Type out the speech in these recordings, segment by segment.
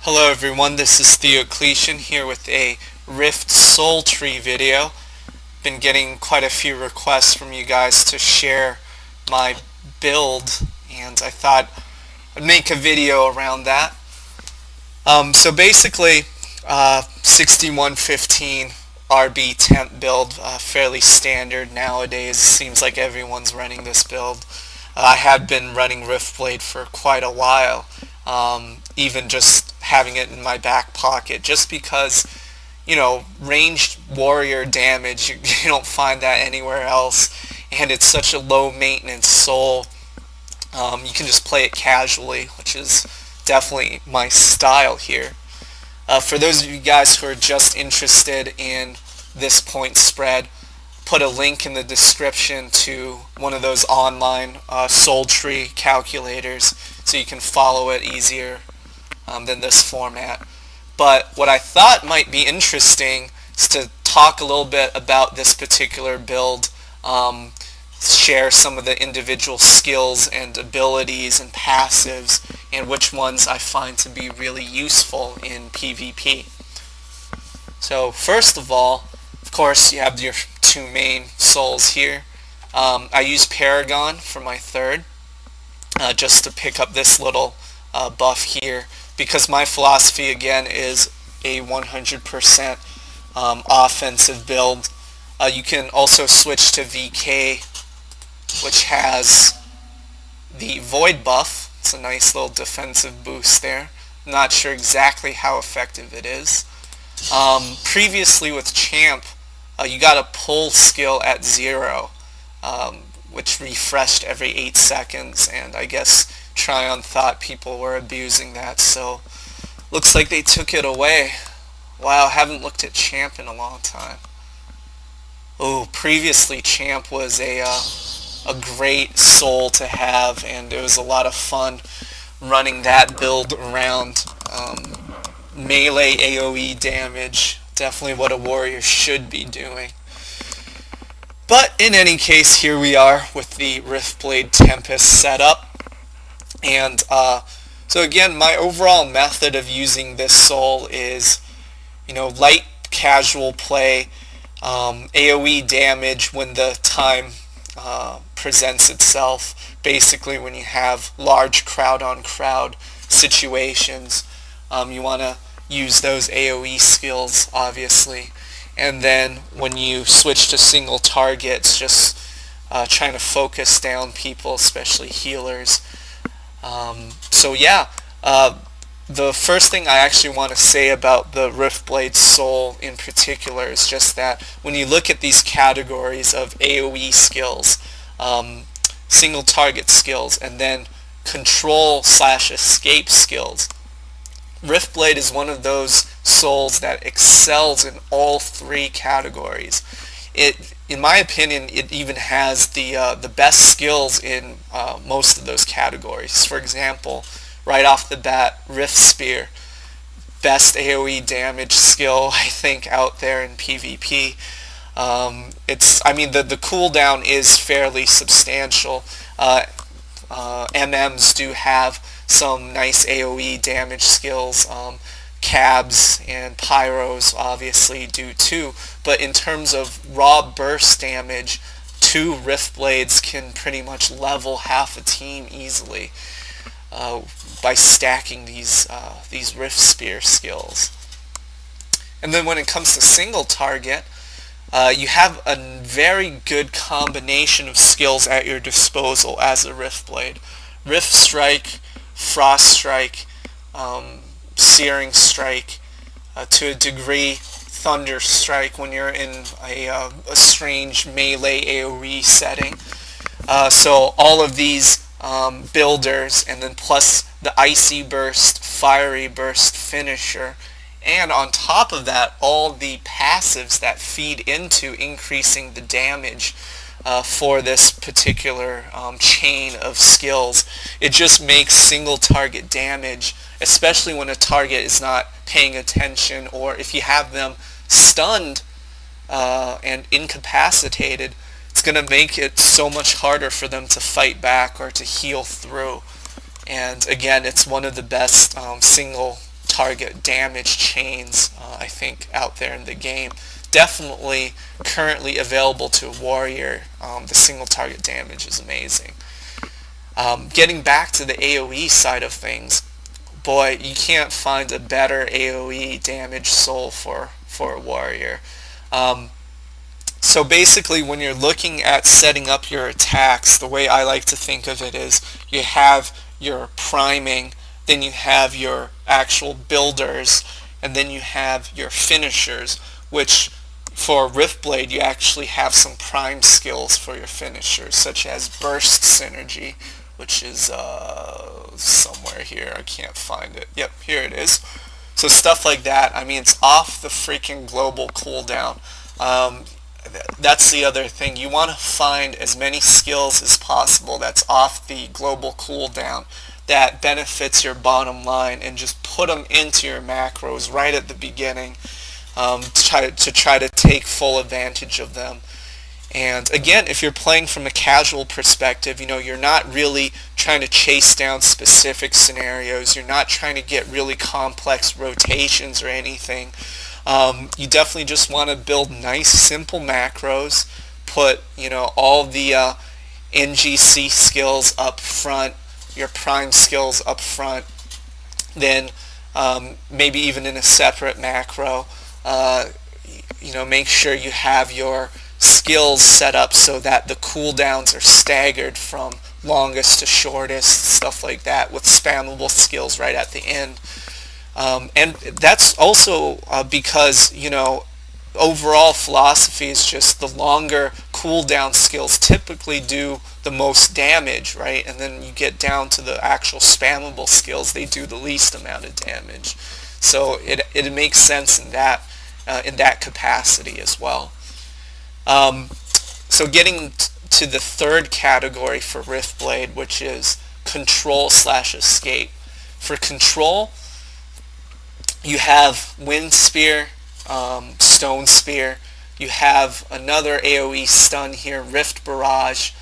Hello everyone, this is Theocletian here with a Rift Soul Tree video. Been getting quite a few requests from you guys to share my build, and I thought I'd make a video around that. So basically, 6115 RB Temp build, fairly standard nowadays. Seems like everyone's running this build. I have been running Riftblade for quite a while, even just having it in my back pocket, just because, ranged warrior damage, you don't find that anywhere else, and it's such a low maintenance soul. You can just play it casually, which is definitely my style here. For those of you guys who are just interested in this point spread, put a link in the description to one of those online soul tree calculators so you can follow it easier than this format. But what I thought might be interesting is to talk a little bit about this particular build, share some of the individual skills and abilities and passives, and which ones I find to be really useful in PvP. So first of all, of course, you have your two main souls here. I use Paragon for my third, just to pick up this little buff here, because my philosophy again is a 100% offensive build. You can also switch to VK, which has the Void buff. It's a nice little defensive boost there. Not sure exactly how effective it is. Previously with Champ, you got a pull skill at 0, which refreshed every 8 seconds, and I guess Tryon thought people were abusing that, so looks like they took it away. Wow, haven't looked at Champ in a long time. Oh, previously Champ was a great soul to have, and it was a lot of fun running that build around. Melee AoE damage, definitely what a warrior should be doing. But in any case, here we are with the Riftblade Tempest setup. And so again, my overall method of using this soul is, light casual play, AoE damage when the time presents itself. Basically, when you have large crowd-on-crowd situations, you want to use those AoE skills, obviously. And then when you switch to single targets, just trying to focus down people, especially healers. So yeah, the first thing I actually want to say about the Riftblade soul in particular is just that when you look at these categories of AoE skills, single target skills, and then control/escape skills, Riftblade is one of those souls that excels in all three categories. In my opinion, it even has the best skills in most of those categories. For example, right off the bat, Rift Spear, best AoE damage skill I think out there in PvP. The cooldown is fairly substantial. MMs do have some nice AoE damage skills. Cabs and Pyros obviously do too, but in terms of raw burst damage, 2 Riftblades can pretty much level half a team easily by stacking these Rift Spear skills. And then when it comes to single target, you have a very good combination of skills at your disposal as a Riftblade. Rift Strike, Frost Strike, Searing Strike, to a degree Thunder Strike when you're in a strange melee AoE setting. So all of these builders, and then plus the Icy Burst, Fiery Burst finisher, and on top of that, all the passives that feed into increasing the damage for this particular chain of skills. It just makes single target damage, especially when a target is not paying attention, or if you have them stunned and incapacitated, it's going to make it so much harder for them to fight back or to heal through. And again, it's one of the best single target damage chains, I think, out there in the game. Definitely currently available to a warrior. The single target damage is amazing. Getting back to the AoE side of things, boy, you can't find a better AoE damage soul for a warrior. So basically, when you're looking at setting up your attacks, the way I like to think of it is you have your priming, then you have your actual builders, and then you have your finishers, which for Riftblade you actually have some prime skills for your finishers, such as Burst Synergy, which is somewhere here. I can't find it. Yep, here it is. So stuff like that. I mean, it's off the freaking global cooldown. That's the other thing. You want to find as many skills as possible that's off the global cooldown that benefits your bottom line, and just put them into your macros right at the beginning, to try to take full advantage of them. And again, if you're playing from a casual perspective, you're not really trying to chase down specific scenarios. You're not trying to get really complex rotations or anything. You definitely just want to build nice, simple macros, put, all the NGC skills up front, your prime skills up front, then maybe even in a separate macro, make sure you have your skills set up so that the cooldowns are staggered from longest to shortest, stuff like that, with spammable skills right at the end. And that's also because, overall philosophy is just the longer cooldown skills typically do the most damage, right? And then you get down to the actual spammable skills, they do the least amount of damage. So it makes sense in that capacity as well. So getting to the third category for Riftblade, which is control/escape. For control, you have Wind Spear, Stone Spear. You have another AoE stun here, Rift Barrage.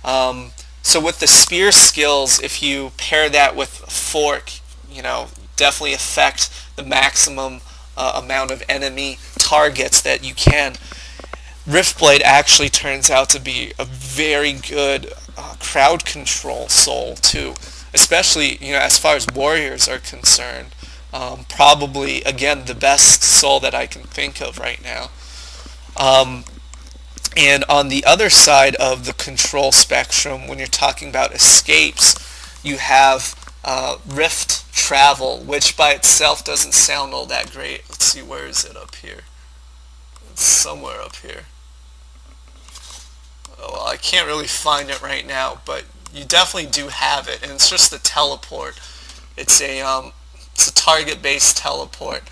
So with the spear skills, if you pair that with a fork, definitely affect the maximum amount of enemy targets that you can. Riftblade actually turns out to be a very good crowd control soul too, especially as far as warriors are concerned. Probably, again, the best soul that I can think of right now. And on the other side of the control spectrum, when you're talking about escapes, you have Rift Travel, which by itself doesn't sound all that great. Let's see, where is it up here? It's somewhere up here. Oh, well, I can't really find it right now, but you definitely do have it, and it's just a teleport. It's a target-based teleport,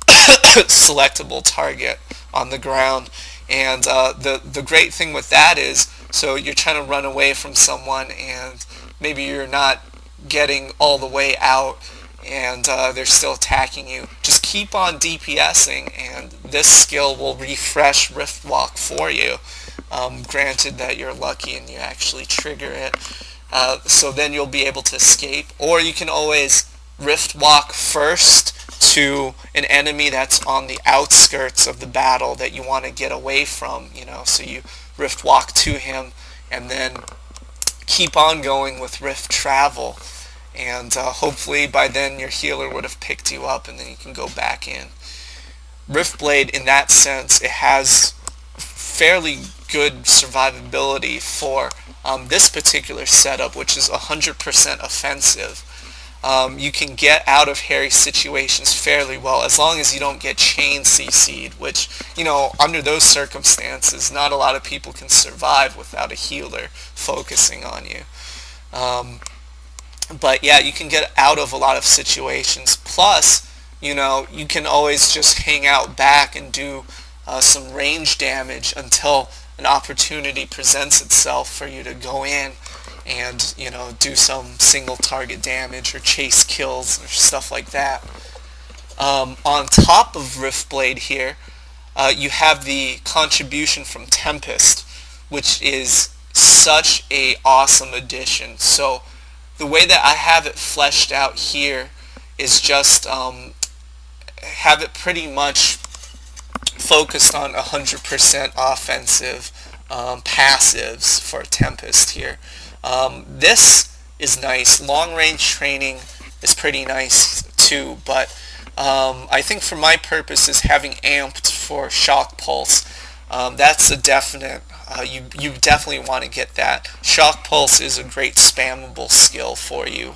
selectable target on the ground. And the great thing with that is, so you're trying to run away from someone, and maybe you're not getting all the way out, and they're still attacking you. Just keep on DPSing, and this skill will refresh Rift Walk for you. Granted that you're lucky and you actually trigger it. So then you'll be able to escape. Or you can always Rift Walk first to an enemy that's on the outskirts of the battle that you want to get away from, so you Rift Walk to him and then keep on going with Rift Travel, and hopefully by then your healer would have picked you up and then you can go back in. Riftblade, in that sense, it has fairly good survivability for this particular setup, which is 100% offensive. You can get out of hairy situations fairly well as long as you don't get chain CC'd, which, under those circumstances, not a lot of people can survive without a healer focusing on you. But yeah, you can get out of a lot of situations. Plus, you can always just hang out back and do some range damage until an opportunity presents itself for you to go in and do some single target damage or chase kills or stuff like that. On top of Riftblade here, you have the contribution from Tempest, which is such a awesome addition. So the way that I have it fleshed out here is just have it pretty much focused on 100% offensive passives for Tempest here. This is nice. Long range training is pretty nice too, but I think for my purposes, having amped for shock pulse, that's a definite. You definitely want to get that. Shock pulse is a great spammable skill for you,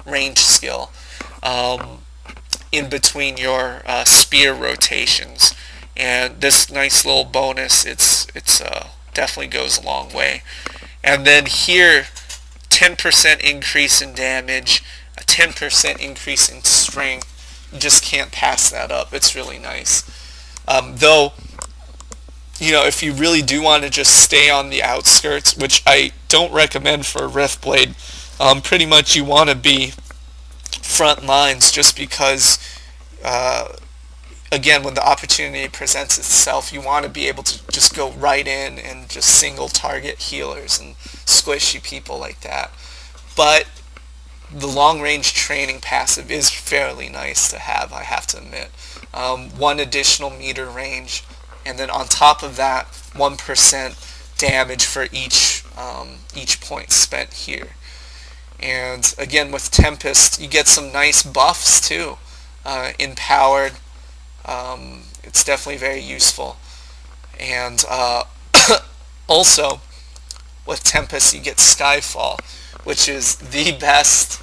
range skill, in between your spear rotations. And this nice little bonus, it's definitely goes a long way. And then here, 10% increase in damage, a 10% increase in strength. You just can't pass that up. It's really nice. Though, if you really do want to just stay on the outskirts, which I don't recommend for a Riftblade, pretty much you want to be front lines just because again, when the opportunity presents itself, you want to be able to just go right in and just single target healers and squishy people like that. But the long range training passive is fairly nice to have, I have to admit. 1 additional meter range, and then on top of that, 1% damage for each point spent here. And again, with Tempest, you get some nice buffs too. Empowered. It's definitely very useful. And also, with Tempest, you get Skyfall, which is the best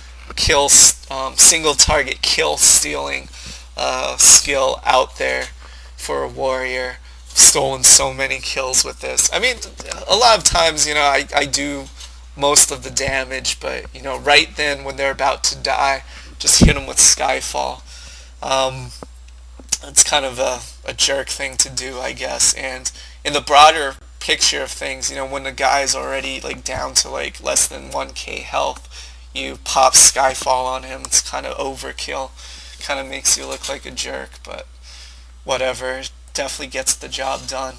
single target kill stealing skill out there for a warrior. I've stolen so many kills with this. I mean, a lot of times, I do most of the damage, but right then when they're about to die, just hit them with Skyfall. It's kind of a jerk thing to do, I guess. And in the broader picture of things, when the guy's already down to less than 1k health, you pop Skyfall on him. It's kind of overkill. Kind of makes you look like a jerk, but whatever. It definitely gets the job done.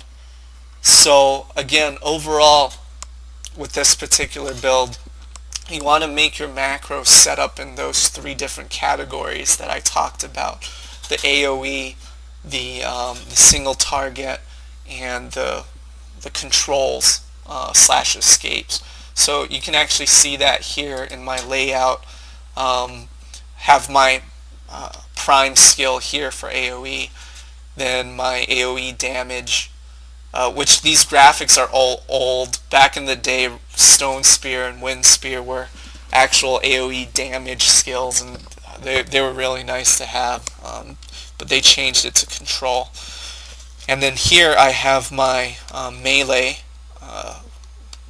So again, overall, with this particular build, you want to make your macros set up in those 3 different categories that I talked about: the AoE, the single target, and the controls / escapes. So you can actually see that here in my layout. Have my prime skill here for AoE, then my AoE damage, which these graphics are all old. Back in the day, Stone Spear and Wind Spear were actual AoE damage skills, and they were really nice to have, but they changed it to control. And then here I have my melee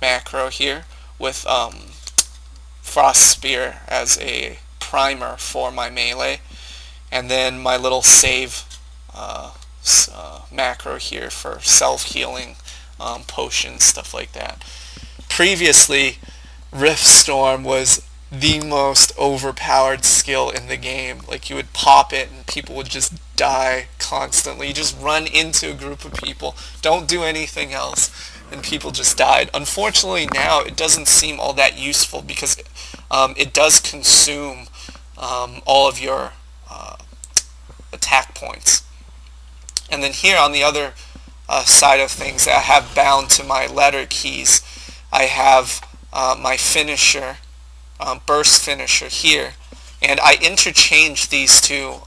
macro here with Frost Spear as a primer for my melee, and then my little save macro here for self-healing potions, stuff like that. Previously, Rift Storm was the most overpowered skill in the game. You would pop it and people would just die constantly. You just run into a group of people, don't do anything else, and people just died. Unfortunately now it doesn't seem all that useful because it does consume all of your attack points. And then here on the other side of things, I have bound to my letter keys, I have my finisher, burst finisher here, and I interchange these two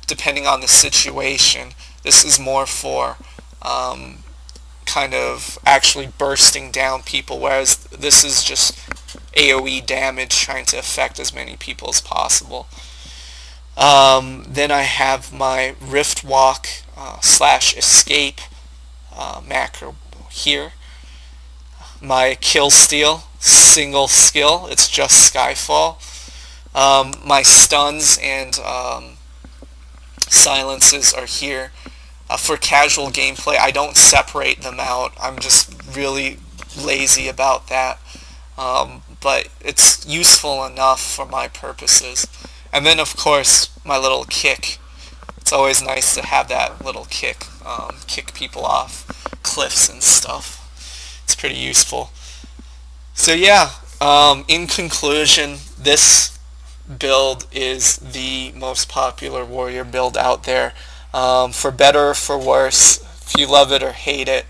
depending on the situation. This is more for kind of actually bursting down people, whereas this is just AoE damage, trying to affect as many people as possible. Then I have my Rift Walk / escape macro here. My Kill Steal, single skill, it's just Skyfall. My stuns and silences are here. For casual gameplay, I don't separate them out. I'm just really lazy about that. But it's useful enough for my purposes. And then, of course, my little kick. It's always nice to have that little kick. Kick people off cliffs and stuff. It's pretty useful. So yeah, in conclusion, this build is the most popular warrior build out there. For better or for worse, if you love it or hate it,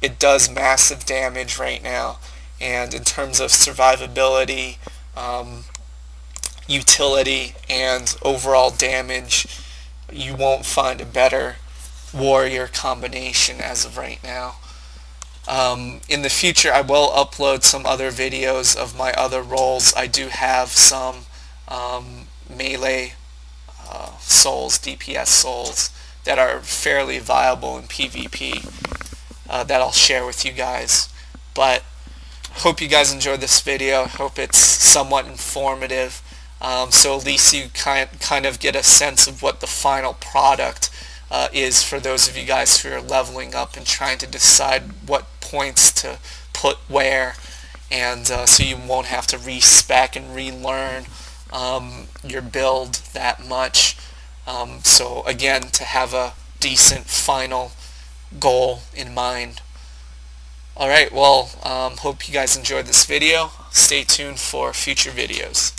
it does massive damage right now. And in terms of survivability, utility, and overall damage, you won't find a better warrior combination as of right now. In the future, I will upload some other videos of my other roles. I do have some melee souls, DPS souls, that are fairly viable in PvP that I'll share with you guys. But hope you guys enjoyed this video. Hope it's somewhat informative, so at least you kind of get a sense of what the final product is for those of you guys who are leveling up and trying to decide what points to put where, and so you won't have to respec and relearn your build that much. So again, to have a decent final goal in mind. Alright, well, hope you guys enjoyed this video. Stay tuned for future videos.